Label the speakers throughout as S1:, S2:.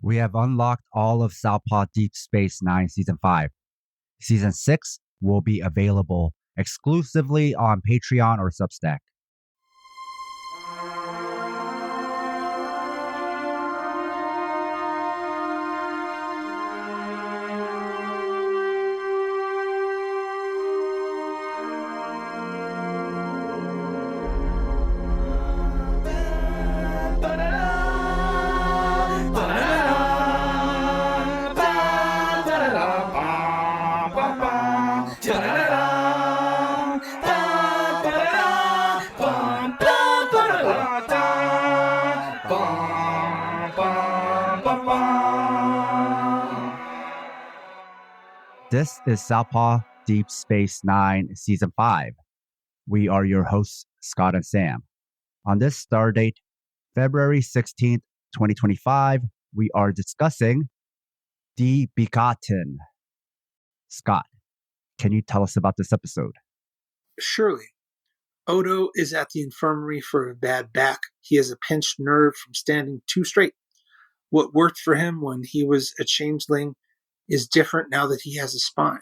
S1: We have unlocked all of Southpaw Deep Space 9 Season 5. Season 6 will be available exclusively on Patreon or Substack. This is Southpaw Deep Space 9 Season 5. We are your hosts, Scott and Sam. On this star date, February 16th, 2025, we are discussing The Begotten. Scott, can you tell us about this episode?
S2: Surely. Odo is at the infirmary for a bad back. He has a pinched nerve from standing too straight. What worked for him when he was a changeling is different now that he has a spine.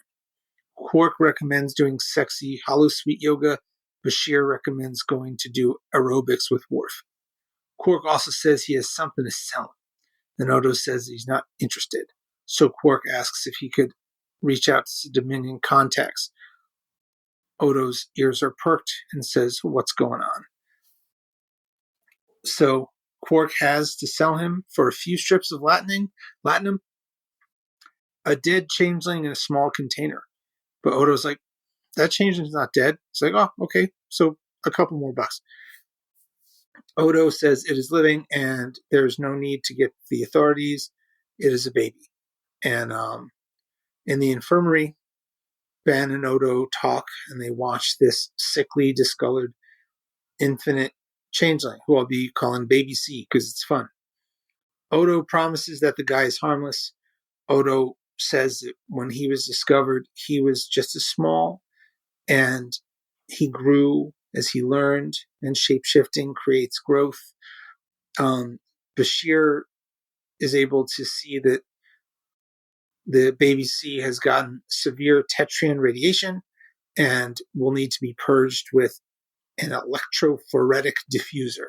S2: Quark recommends doing sexy holosuite yoga. Bashir recommends going to do aerobics with Worf. Quark also says he has something to sell him. Then Odo says he's not interested. So Quark asks if he could reach out to Dominion contacts. Odo's ears are perked and says, "What's going on?" So Quark has to sell him for a few strips of latinum, a dead changeling in a small container. But Odo's like, that changeling's not dead. It's like, oh, okay, so a couple more bucks. Odo says it is living and there's no need to get the authorities. It is a baby. And in the infirmary, Ben and Odo talk and they watch this sickly, discolored, infinite changeling, who I'll be calling Baby C because it's fun. Odo promises that the guy is harmless. Odo says that when he was discovered, he was just as small and he grew as he learned, and shape-shifting creates growth. Bashir is able to see that the baby C has gotten severe tetrian radiation and will need to be purged with an electrophoretic diffuser.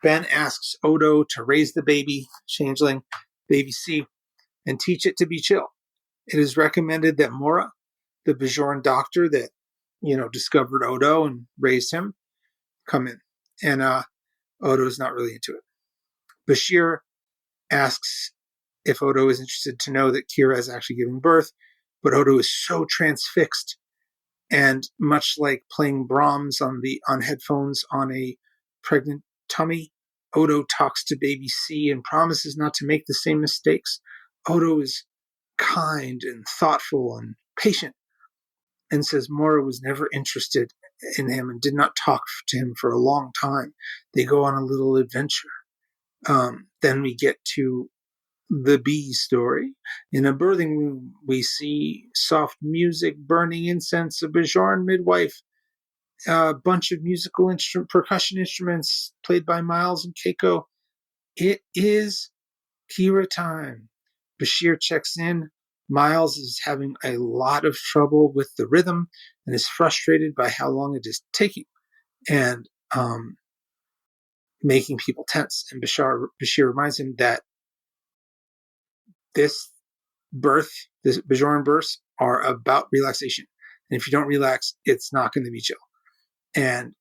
S2: Ben asks Odo to raise the baby, changeling, baby C, and teach it to be chill. It is recommended that Mora, the Bajoran doctor that, discovered Odo and raised him, come in. And Odo's not really into it. Bashir asks if Odo is interested to know that Kira is actually giving birth, but Odo is so transfixed, and much like playing Brahms on headphones on a pregnant tummy, Odo talks to baby C and promises not to make the same mistakes. Odo is kind and thoughtful and patient and says Mora was never interested in him and did not talk to him for a long time. They go on a little adventure. Then we get to the bee story. In a birthing room, we see soft music, burning incense, a Bajoran midwife, a bunch of percussion instruments played by Miles and Keiko. It is Kira time. Bashir checks in. Miles is having a lot of trouble with the rhythm and is frustrated by how long it is taking and making people tense. And Bashir reminds him that this Bajoran births are about relaxation. And if you don't relax, it's not going to be chill. And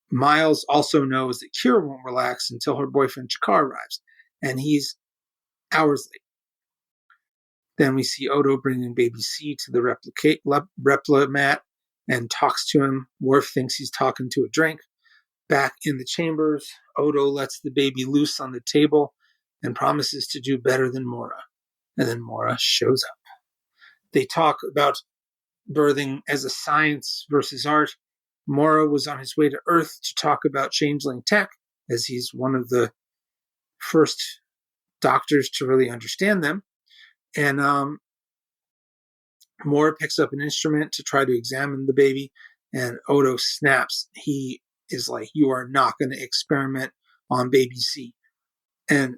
S2: Miles also knows that Kira won't relax until her boyfriend Chakar arrives. And he's hours late. Then we see Odo bringing baby C to the replica mat and talks to him. Worf thinks he's talking to a drink. Back in the chambers, Odo lets the baby loose on the table and promises to do better than Mora. And then Mora shows up. They talk about birthing as a science versus art. Mora was on his way to Earth to talk about changeling tech, as he's one of the first doctors to really understand them. And Mora picks up an instrument to try to examine the baby, and Odo snaps. He is like, "You are not going to experiment on baby C." And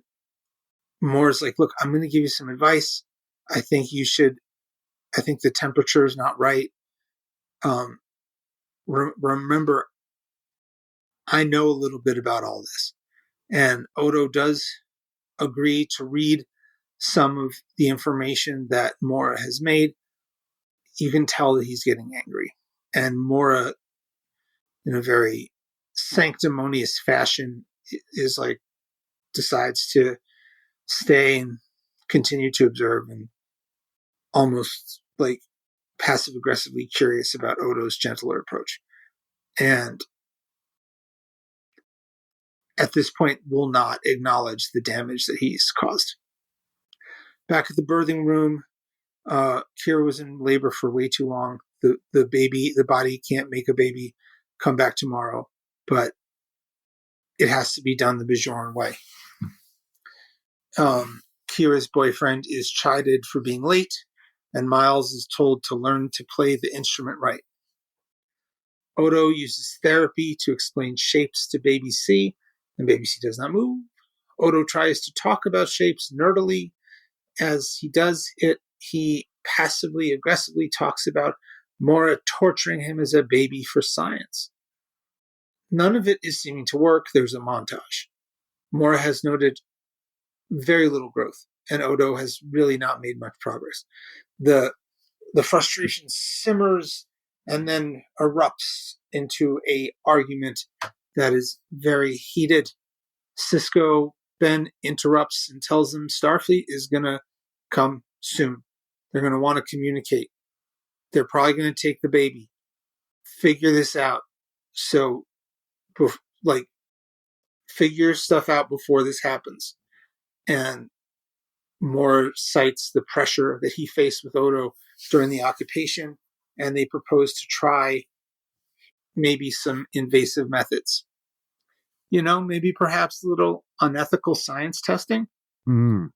S2: Mora's like, look, I'm going to give you some advice. I think the temperature is not right. Remember, I know a little bit about all this. And Odo does agree to read some of the information that Mora has made. You can tell that he's getting angry. And Mora, in a very sanctimonious fashion, is like, decides to stay and continue to observe, and almost like passive aggressively curious about Odo's gentler approach. And at this point will not acknowledge the damage that he's caused. Back at the birthing room, Kira was in labor for way too long. The body can't make a baby. Come back tomorrow, but it has to be done the Bajoran way. Kira's boyfriend is chided for being late, and Miles is told to learn to play the instrument right. Odo uses therapy to explain shapes to baby C, and baby C does not move. Odo tries to talk about shapes nerdily. As he does it, he passively aggressively talks about Mora torturing him as a baby for science. None of it is seeming to work. There's a montage. Mora has noted very little growth, and Odo has really not made much progress. The frustration simmers and then erupts into a argument that is very heated. Cisco then interrupts and tells them Starfleet is going to come soon. They're going to want to communicate. They're probably going to take the baby. Figure this out. So, figure stuff out before this happens. And Moore cites the pressure that he faced with Odo during the occupation, and they propose to try maybe some invasive methods. Maybe perhaps a little unethical science testing.
S1: Mm.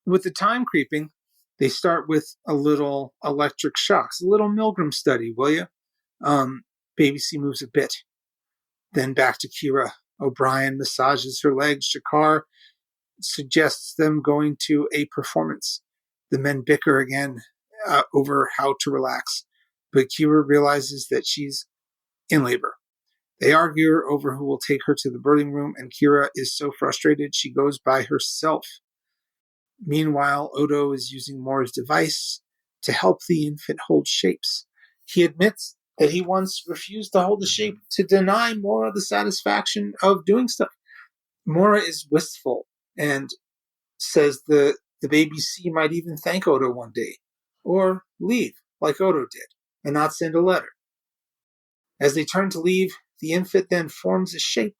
S2: With the time creeping, they start with a little electric shocks, a little Milgram study, will you? Baby C moves a bit. Then back to Kira. O'Brien massages her legs. Shakar suggests them going to a performance. The men bicker again over how to relax, but Kira realizes that she's in labor. They argue over who will take her to the birthing room, and Kira is so frustrated she goes by herself. Meanwhile, Odo is using Mora's device to help the infant hold shapes. He admits that he once refused to hold the shape to deny Mora the satisfaction of doing stuff. Mora is wistful and says the baby C might even thank Odo one day, or leave like Odo did, and not send a letter. As they turn to leave, the infant then forms a shape,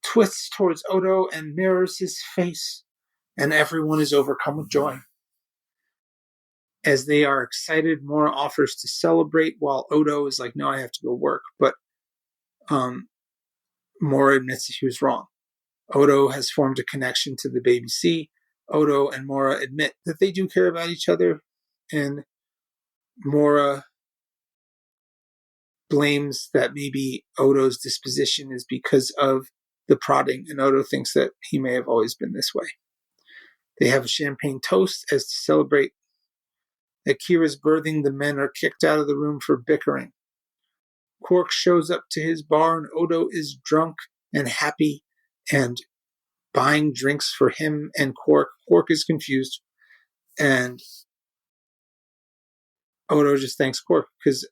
S2: twists towards Odo, and mirrors his face, and everyone is overcome with joy. As they are excited, Mora offers to celebrate, while Odo is like, no, I have to go work. But Mora admits that he was wrong. Odo has formed a connection to the baby C. Odo and Mora admit that they do care about each other, and Mora blames that maybe Odo's disposition is because of the prodding, and Odo thinks that he may have always been this way. They have a champagne toast as to celebrate. At Kira's birthing, the men are kicked out of the room for bickering. Quark shows up to his bar, and Odo is drunk and happy and buying drinks for him and Quark. Quark is confused, and Odo just thanks Quark because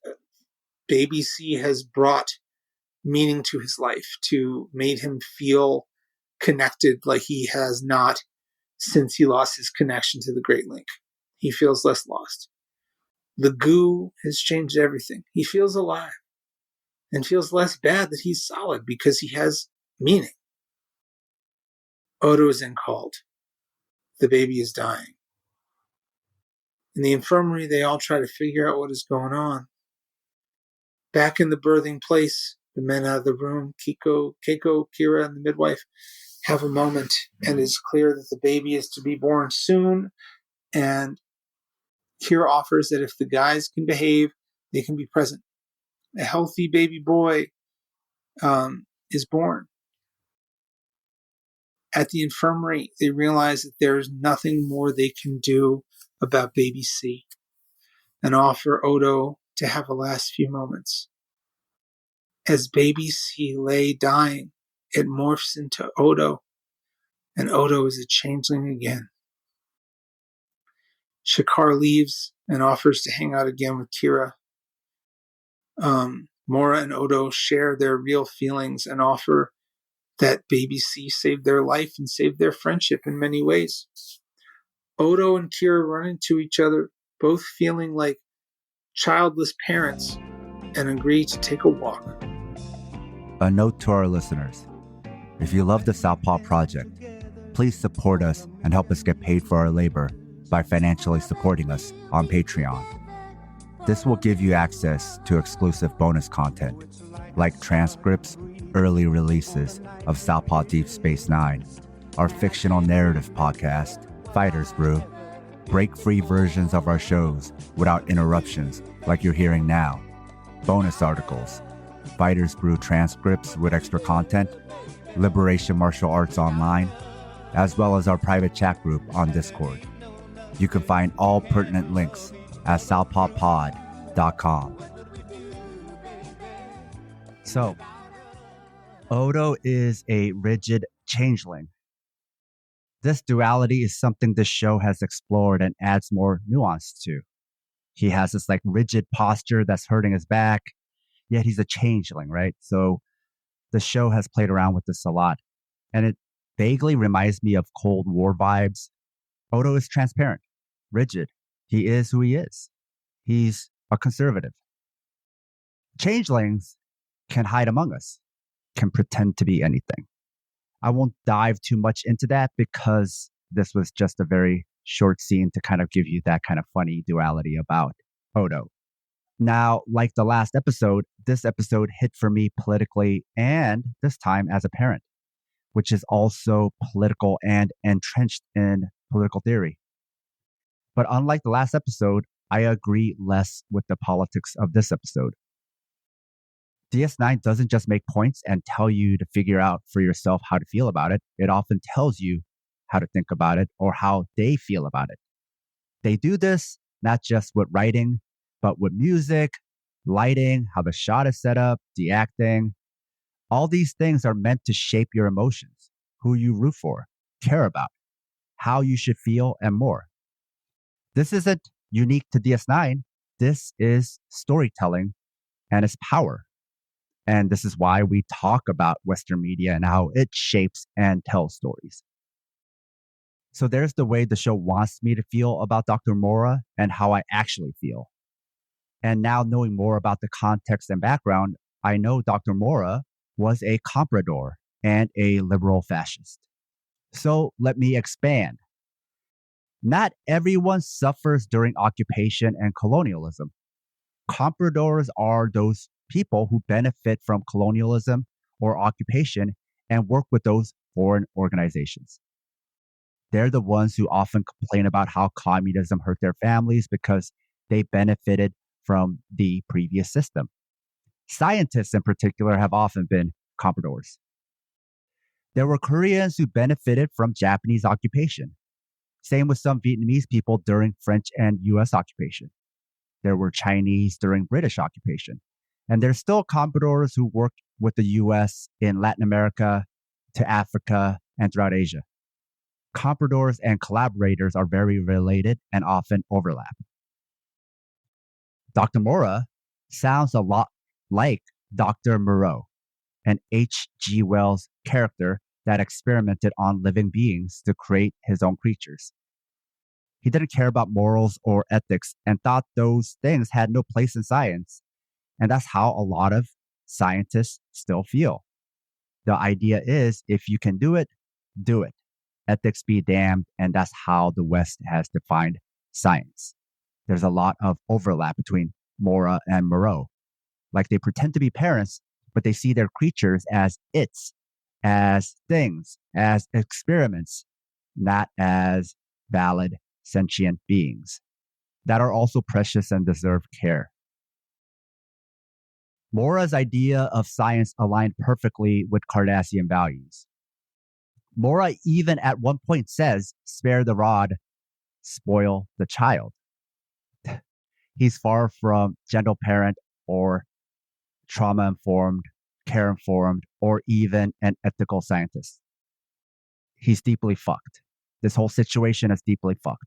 S2: baby C has brought meaning to his life, to made him feel connected like he has not since he lost his connection to the Great Link. He feels less lost. The goo has changed everything. He feels alive and feels less bad that he's solid because he has meaning. Odo is then called. The baby is dying. In the infirmary, they all try to figure out what is going on. Back in the birthing place, the men out of the room, Keiko, Kira, and the midwife have a moment, and it's clear that the baby is to be born soon. And Kira offers that if the guys can behave, they can be present. A healthy baby boy is born. At the infirmary, they realize that there is nothing more they can do about baby C and offer Odo to have a last few moments. As baby C lay dying, it morphs into Odo, and Odo is a changeling again. Shakar leaves and offers to hang out again with Kira. Mora and Odo share their real feelings and offer that baby C saved their life and saved their friendship in many ways. Odo and Kira run into each other, both feeling like childless parents, and agree to take a walk.
S1: A note to our listeners. If you love the Southpaw Project, please support us and help us get paid for our labor by financially supporting us on Patreon. This will give you access to exclusive bonus content, like transcripts, early releases of Southpaw Deep Space 9, our fictional narrative podcast, Fighters Brew, break-free versions of our shows without interruptions like you're hearing now, bonus articles, Fighters Brew transcripts with extra content, Liberation Martial Arts Online, as well as our private chat group on Discord. You can find all pertinent links at southpawpod.com. So, Odo is a rigid changeling. This duality is something this show has explored and adds more nuance to. He has this rigid posture that's hurting his back, yet he's a changeling, right? So the show has played around with this a lot, and it vaguely reminds me of Cold War vibes. Odo is transparent, rigid. He is who he is. He's a conservative. Changelings can hide among us, can pretend to be anything. I won't dive too much into that because this was just a very short scene to kind of give you that kind of funny duality about Odo. Now, like the last episode, this episode hit for me politically and this time as a parent, which is also political and entrenched in political theory. But unlike the last episode, I agree less with the politics of this episode. DS9 doesn't just make points and tell you to figure out for yourself how to feel about it. It often tells you how to think about it or how they feel about it. They do this not just with writing, but with music, lighting, how the shot is set up, the acting. All these things are meant to shape your emotions, who you root for, care about, how you should feel, and more. This isn't unique to DS9. This is storytelling and its power. And this is why we talk about Western media and how it shapes and tells stories. So there's the way the show wants me to feel about Dr. Mora and how I actually feel. And now knowing more about the context and background, I know Dr. Mora was a comprador and a liberal fascist. So let me expand. Not everyone suffers during occupation and colonialism. Compradors are those people who benefit from colonialism or occupation and work with those foreign organizations. They're the ones who often complain about how communism hurt their families because they benefited from the previous system. Scientists in particular have often been compradors. There were Koreans who benefited from Japanese occupation. Same with some Vietnamese people during French and US occupation. There were Chinese during British occupation. And there's still compradors who work with the US in Latin America to Africa and throughout Asia. Compradors and collaborators are very related and often overlap. Dr. Mora sounds a lot like Dr. Moreau, an H.G. Wells character that experimented on living beings to create his own creatures. He didn't care about morals or ethics and thought those things had no place in science. And that's how a lot of scientists still feel. The idea is if you can do it, do it. Ethics be damned. And that's how the West has defined science. There's a lot of overlap between Mora and Moreau. Like they pretend to be parents, but they see their creatures as its, as things, as experiments, not as valid sentient beings that are also precious and deserve care. Mora's idea of science aligned perfectly with Cardassian values. Mora even at one point says, spare the rod, spoil the child. He's far from gentle parent or trauma informed, care informed, or even an ethical scientist. He's deeply fucked. This whole situation is deeply fucked.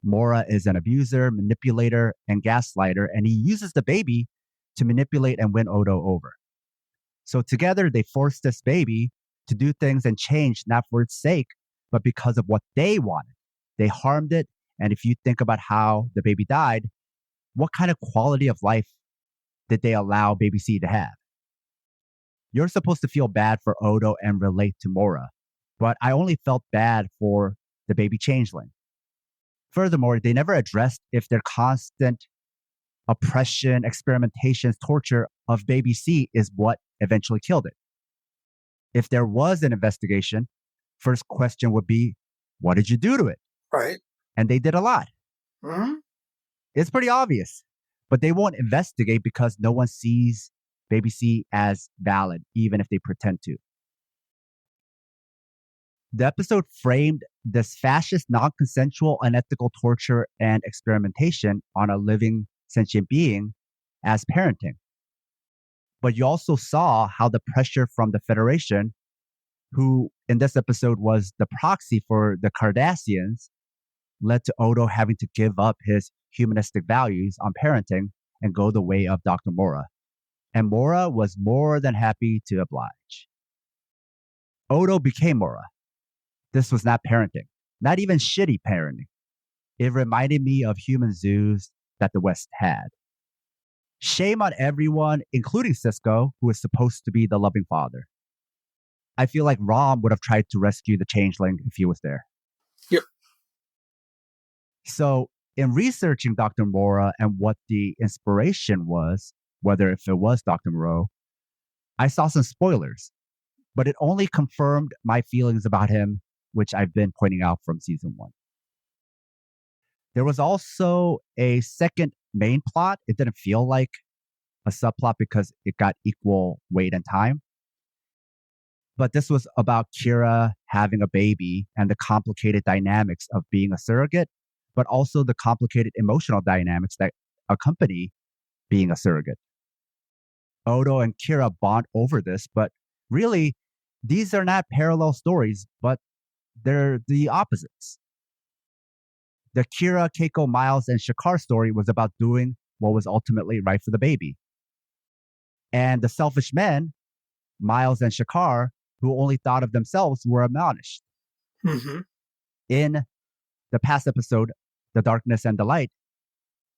S1: Mora is an abuser, manipulator, and gaslighter, and he uses the baby to manipulate and win Odo over. So together, they forced this baby to do things and change, not for its sake, but because of what they wanted. They harmed it. And if you think about how the baby died, what kind of quality of life did they allow baby C to have? You're supposed to feel bad for Odo and relate to Mora, but I only felt bad for the baby changeling. Furthermore, they never addressed if their constant oppression, experimentations, torture of baby C is what eventually killed it. If there was an investigation, first question would be, what did you do to it?
S2: Right.
S1: And they did a lot.
S2: Mm-hmm.
S1: It's pretty obvious, but they won't investigate because no one sees baby C as valid, even if they pretend to. The episode framed this fascist, non-consensual, unethical torture and experimentation on a living sentient being as parenting. But you also saw how the pressure from the Federation, who in this episode was the proxy for the Cardassians, led to Odo having to give up his humanistic values on parenting and go the way of Dr. Mora. And Mora was more than happy to oblige. Odo became Mora. This was not parenting, not even shitty parenting. It reminded me of human zoos that the West had. Shame on everyone, including Sisko, who is supposed to be the loving father. I feel like Rom would have tried to rescue the changeling if he was there.
S2: Yep.
S1: So, in researching Dr. Mora and what the inspiration was, whether if it was Dr. Moreau, I saw some spoilers, but it only confirmed my feelings about him, which I've been pointing out from season 1. There was also a second main plot. It didn't feel like a subplot because it got equal weight and time. But this was about Kira having a baby and the complicated dynamics of being a surrogate, but also the complicated emotional dynamics that accompany being a surrogate. Odo and Kira bond over this, but really, these are not parallel stories, but they're the opposites. The Kira, Keiko, Miles, and Shakar story was about doing what was ultimately right for the baby. And the selfish men, Miles and Shakar, who only thought of themselves, were admonished.
S2: Mm-hmm.
S1: In the past episode, The Darkness and the Light,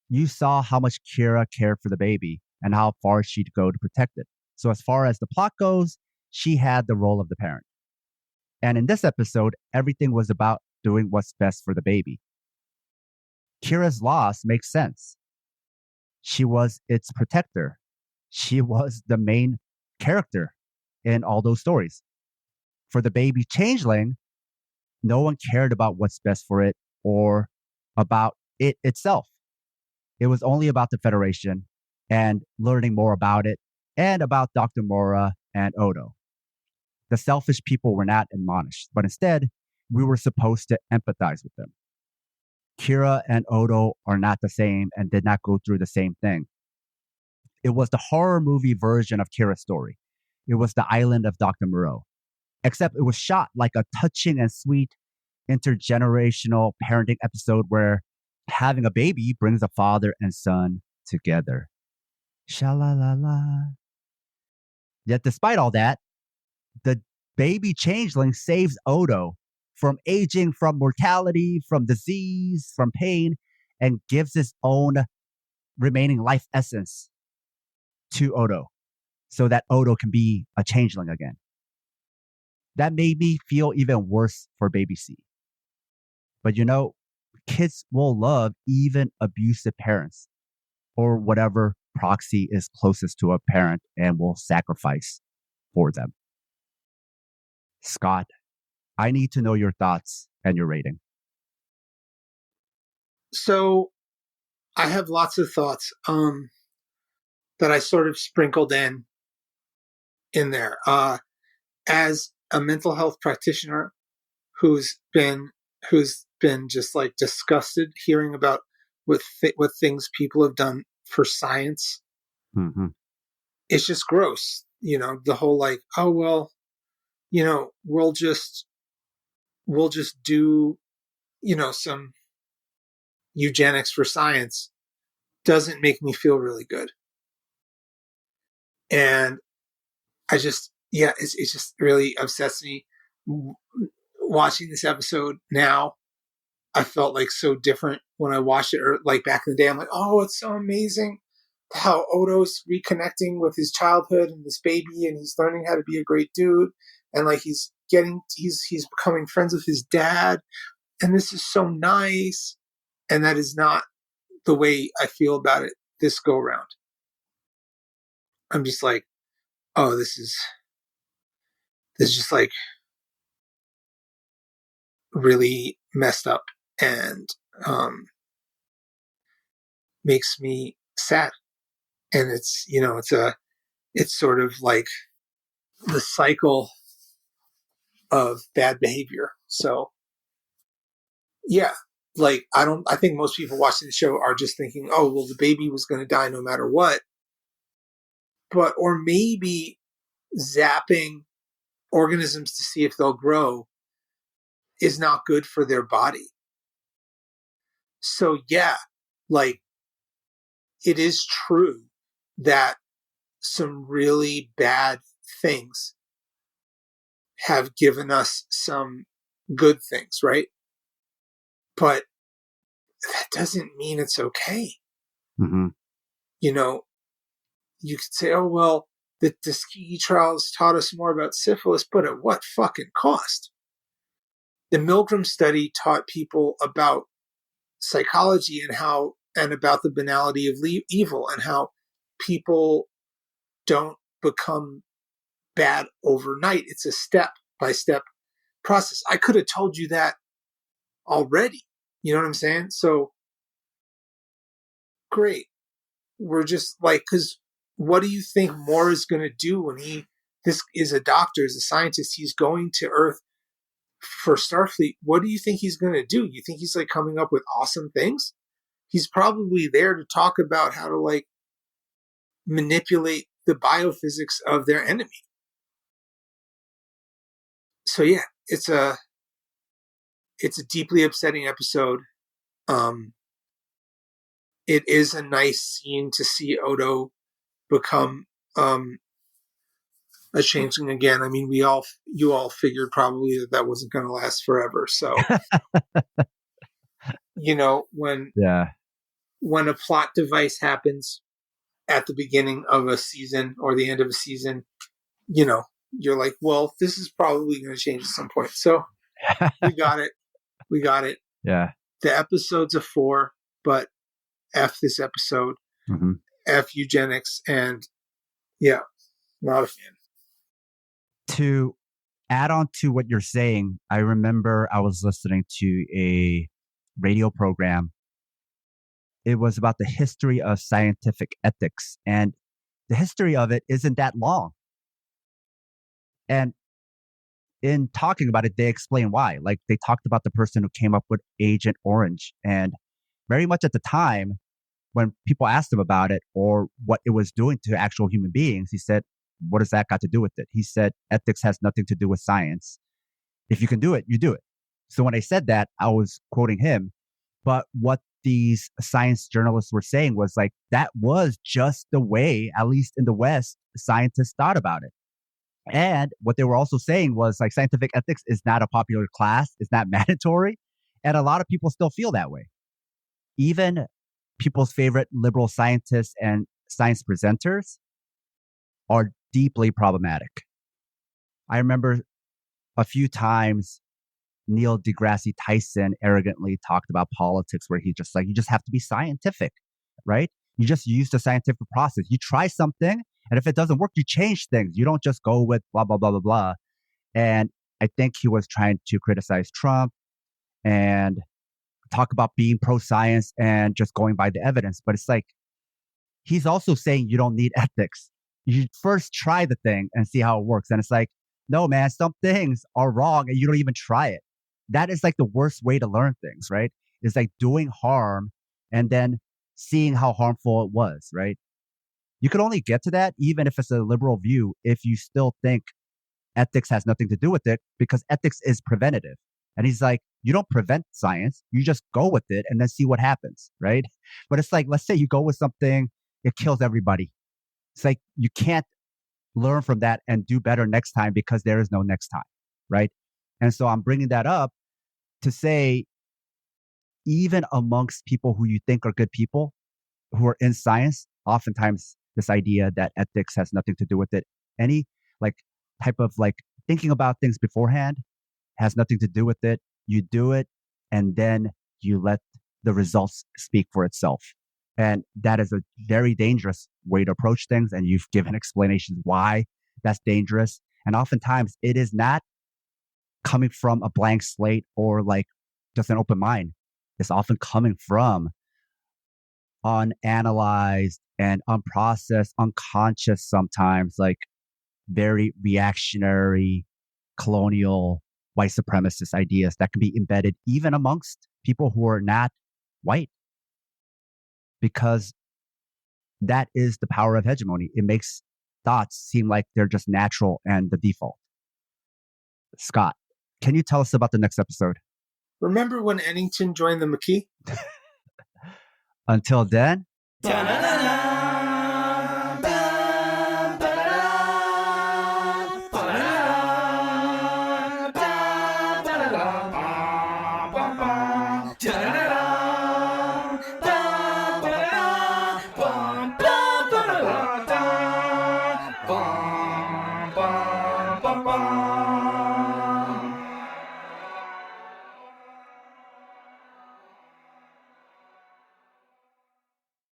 S1: you saw how much Kira cared for the baby and how far she'd go to protect it. So as far as the plot goes, she had the role of the parent. And in this episode, everything was about doing what's best for the baby. Kira's loss makes sense. She was its protector. She was the main character in all those stories. For the baby changeling, no one cared about what's best for it or about it itself. It was only about the Federation and learning more about it and about Dr. Mora and Odo. The selfish people were not admonished, but instead, we were supposed to empathize with them. Kira and Odo are not the same and did not go through the same thing. It was the horror movie version of Kira's story. It was the island of Dr. Moreau, except it was shot like a touching and sweet intergenerational parenting episode where having a baby brings a father and son together. Sha-la-la-la. Yet despite all that, the baby changeling saves Odo from aging, from mortality, from disease, from pain, and gives his own remaining life essence to Odo so that Odo can be a changeling again. That made me feel even worse for baby C. But you know, kids will love even abusive parents or whatever proxy is closest to a parent and will sacrifice for them. Scott, I need to know your thoughts and your rating.
S2: So I have lots of thoughts that I sort of sprinkled in there. As a mental health practitioner, who's been just like disgusted hearing about what things people have done for science.
S1: Mm-hmm.
S2: It's just gross. The whole like, oh well, we'll just do some eugenics for science doesn't make me feel really good. And it just really upsets me. Watching this episode now, I felt like so different when I watched it, or like back in the day. I'm like, oh, it's so amazing how Odo's reconnecting with his childhood and this baby, and he's learning how to be a great dude, and like he's becoming friends with his dad, and this is so nice. And that is not the way I feel about it this go round. I'm just like, oh, this is just like really messed up, and makes me sad. And it's sort of like the cycle of bad behavior. So yeah, like I think most people watching the show are just thinking, oh well, the baby was going to die no matter what. But or maybe zapping organisms to see if they'll grow is not good for their body. So yeah, like it is true that some really bad things have given us some good things, right? But that doesn't mean it's okay.
S1: Mm-hmm.
S2: You could say, oh, well, the Tuskegee trials taught us more about syphilis, but at what fucking cost? The Milgram study taught people about psychology and about the banality of evil and how people don't become bad overnight. It's a step-by-step process. I could have told you that already. You know what I'm saying? So great. We're just like, because what do you think Moore is going to do when this is a doctor, is a scientist, he's going to Earth for Starfleet? What do you think he's going to do? You think he's like coming up with awesome things? He's probably there to talk about how to like manipulate the biophysics of their enemy. So yeah, it's a deeply upsetting episode. It is a nice scene to see Odo become a changeling again. I mean, you all figured probably that wasn't going to last forever. So,
S1: Yeah.
S2: when a plot device happens at the beginning of a season or the end of a season, you're like, well, this is probably going to change at some point. So we got it.
S1: Yeah.
S2: The episode's a 4, but F this episode.
S1: Mm-hmm.
S2: F eugenics, and yeah, not a fan.
S1: To add on to what you're saying, I remember I was listening to a radio program. It was about the history of scientific ethics, and the history of it isn't that long. And in talking about it, they explain why. Like they talked about the person who came up with Agent Orange, and very much at the time, when people asked him about it or what it was doing to actual human beings, he said, what does that got to do with it? He said, ethics has nothing to do with science. If you can do it, you do it. So when I said that, I was quoting him. But what these science journalists were saying was like, that was just the way, at least in the West, scientists thought about it. And what they were also saying was like, scientific ethics is not a popular class. It's not mandatory. And a lot of people still feel that way. Even people's favorite liberal scientists and science presenters are deeply problematic. I remember a few times Neil deGrasse Tyson arrogantly talked about politics where he just like, you just have to be scientific, right? You just use the scientific process. You try something, and if it doesn't work, you change things. You don't just go with blah, blah, blah, blah, blah. And I think he was trying to criticize Trump and talk about being pro-science and just going by the evidence. But it's like, he's also saying you don't need ethics. You first try the thing and see how it works. And it's like, no, man, some things are wrong and you don't even try it. that is like the worst way to learn things, right? Is like doing harm and then seeing how harmful it was, right? You can only get to that, even if it's a liberal view, if you still think ethics has nothing to do with it, because ethics is preventative. And he's like, you don't prevent science, you just go with it and then see what happens, right? But it's like, let's say you go with something, it kills everybody. It's like, you can't learn from that and do better next time because there is no next time, right? And so I'm bringing that up to say, even amongst people who you think are good people who are in science, oftentimes this idea that ethics has nothing to do with it, any like type of like thinking about things beforehand has nothing to do with it. You do it and then you let the results speak for itself. And that is a very dangerous way to approach things. And you've given explanations why that's dangerous. And oftentimes it is not coming from a blank slate or like just an open mind. It's often coming from unanalyzed and unprocessed, unconscious sometimes, like very reactionary, colonial, white supremacist ideas that can be embedded even amongst people who are not white, because that is the power of hegemony. It makes thoughts seem like they're just natural and the default. Scott, can you tell us about the next episode?
S2: Remember when Eddington joined the Maquis?
S1: Until then.
S3: Ta-da-da!